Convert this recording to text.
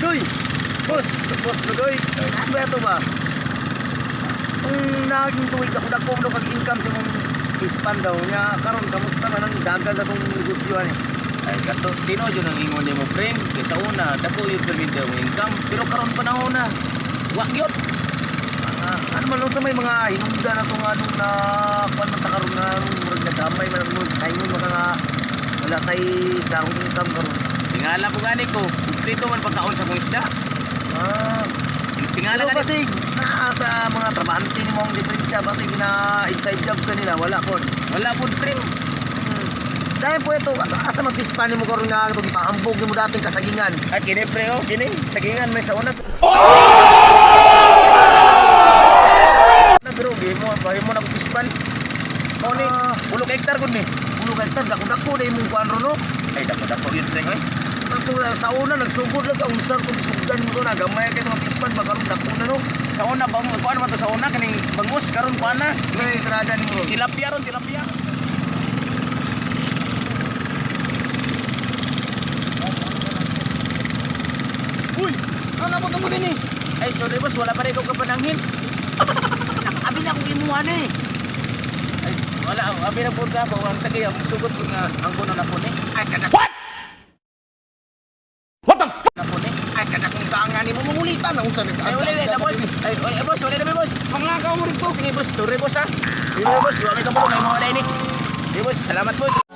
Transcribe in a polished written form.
Ludoy! Boss, Ludoy. Ano ba ito ba? Kung naging tuwid ako dako mo kag-income sa mong ispan daw niya, karon kamusta man ang dagal na itong negosyo ani? Ay kato, tino dyan ang ingon ni mo friend. Kaysa una, dako yung permite ang income. Pero karon panahon na, wak yun. Ano man lang sa may mga hinungdan na itong anong na kuwan man ta karon na murag nagamay man ang murag kayo mga wala tay darong income karon. Tingala ko gani ko, dito man pagkaon sa kong isda. Tingala Pero gani. basig naa sa mga trabahante ni mong diferensya basig na inside job kanila wala pod. Wala po friend. Dahil po ito, asa mag-ispan mo karon nga ito, ipahambog mo dating kasagingan. Ay kini pre oh, kini. Sagingan may sa una. Pero bahay mo na kutispan. Mo ni, ulo ka hektar gud ni. Ulo ka hektar, dako-dako na imong kuan ron no. Ay dako yun pre ay. Sa una, nagsugod lang ka, unsar kung isugan mo na, gamay kayo mga pispan, bakaroon dako na no. Sa una bang kuan man to sa una kaning bangus karon kuan na. May karadan mo. Tilapia ron, tilapia. Uy, ano mo tungod ni? Ay sorry boss, wala pa rin ko kapananghin. Abi na akong imuhan eh. Ay wala, abi na pud ka ba ang tagay ang sugot ko nga ang kuno na po ni. Ay, kada. What the fuck? Na po ni. Ay, kada kung kaangan mo mangulitan na unsa Ay wala na boss. Ay boss, wala na boss. Mga ka mo rito. Sige boss, sorry boss ha. Sige boss, wala ka mo na mo dai ni. Sige boss, salamat boss.